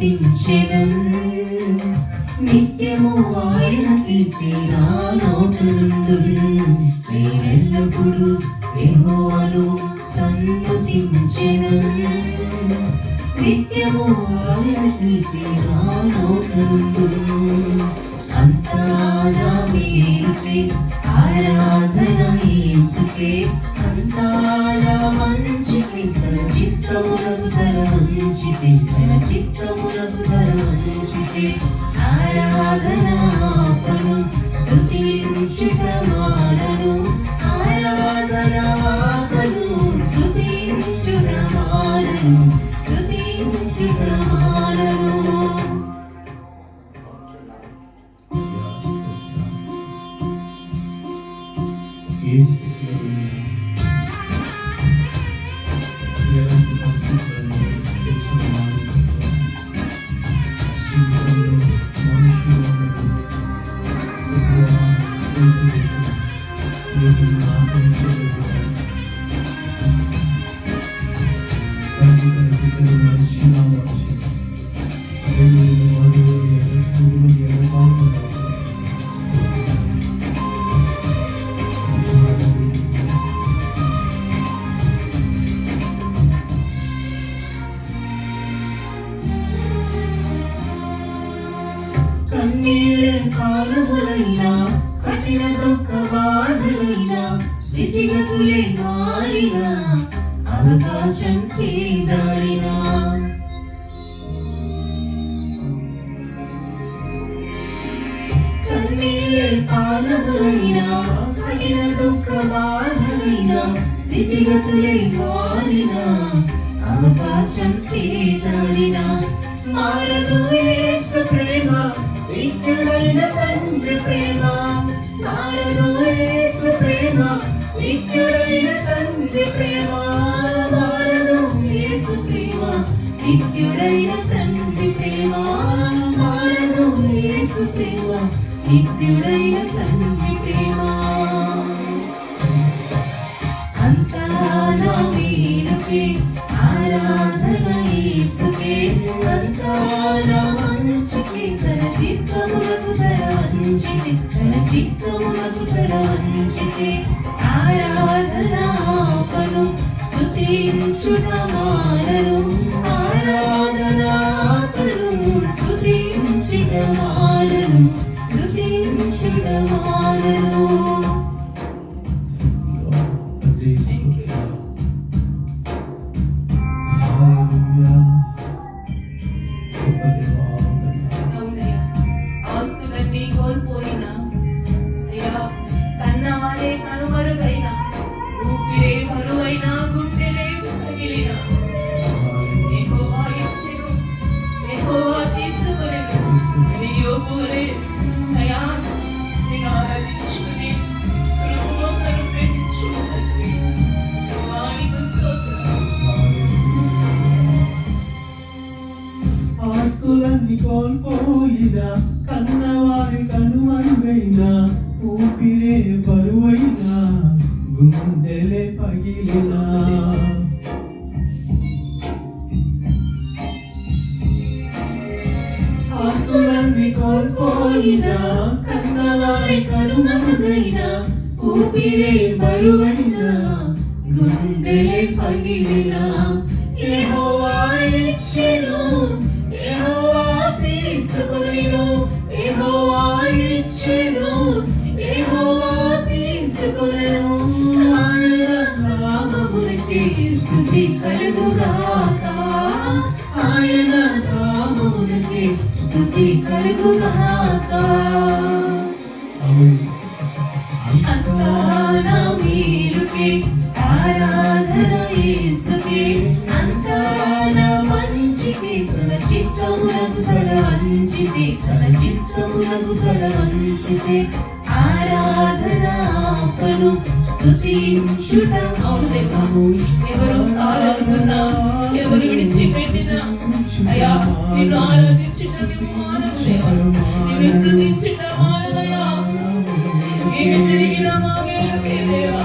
స్తుతించెదను. నిత్యము ఆయన కీర్తి నా నోట నుండును. నేనెల్లప్పుడూ యెహోవాను సన్నుతించెదను. నిత్యము ఆయన కీర్తి నా నోట నుండును. అంతా నా మేలుకే ఆరాధన యేసుకే. అంతా నా మంచికే తన చిత్తమునకు తన మంచికే. తన చిత్తమునకు తన మంచికే ఆరాధన ఆపను. స్తుతించుట మానను. ఆరాధన ఆపను. స్తుతించుట మానను. స్తుతించుట మానను. ఏ స్థితిలో ఎలాంటి పరిస్థితులను కన్నీళ్ళ కాలములైనా కఠిన దుఃఖ బాధలైనా స్థితిగతులే మారినా అవకాశం చేజారినా కన్నీళ్ళ కాలములైనా కఠిన దుఃఖ బాధలైనా స్థితిగతులే మారినా అవకాశం చేజారినా మారదు యేసు ప్రేమ. నిత్యుడైన తండ్రి ప్రేమ మారదు యేసు ప్రేమ. నిత్యుడైన తండ్రి ప్రేమ మారదు యేసు ప్రేమ. నిత్యుడైన తండ్రి ప్రేమ మారదు యేసు ప్రేమ. నిత్యుడైన తండ్రి ప్రేమ. అంతా నా మేలుకే ఆరాధన యేసుకే. అంతా నా మంచికే తన చిత్తమునకు తన మంచికే. తన చిత్తమునకు తన మంచికే ఆరాధన ఆపను. స్తుతించుట మానను. ఆరాధన ఆపను. స్తుతించుట మానను. స్తుతించుట మానను. ఆస్తులన్నీ కోల్పోయినా అయ్యా కన్నవారే కనుమరుగైనా ఊపిరే కరువైనా గుండెలే పగిలిన యెహోవా ఇచ్చెను యెహోవా తీసుకొనెను అని యోబువలే అయ్యా నిన్ను ఆరాధించుకుని ప్రభువు కరుణించు తండ్రి. యెహోవానికి స్తోత్రం. ఆస్తులన్నీ కోల్పోయినా కన్నవారి కనుమరుగైనా ఊపిరే బరువైనా గుండెలే పగిలినా ఆస్తులన్నీ కోల్పోయినా కన్నవారి కనుమరుగైనా ఊపిరే బరువైనా గుండెలే పగిలినా యెహోవా ఇచ్చెను యెహోవా తీసుకొనెను. యెహోవా ఇచ్చెను యెహోవా తీసుకొనెను. ఆయన నామమునకే స్తుతి కలుగుగాక. ఆయన నామమునకే స్తుతి కలుగుగాక. అంతా నా మేలుకే ఆరాధన యేసుకే. అంతా నా మంచికే తన చిత్తమునకు తన మంచికే. తన చిత్తమునకు తన మంచికే ఆరాధన ఆపను. స్తుతించుట అవును. ఎవరు కాలనుకున్నా ఎవరు విడిచిపెట్టినా అయ్యా నిన్ను ఆరాధించటం మానవయ్యా. నిన్ను స్తుతించటం మానవయ్యా. నీకు జరిగిన మా మేలుకే దేవా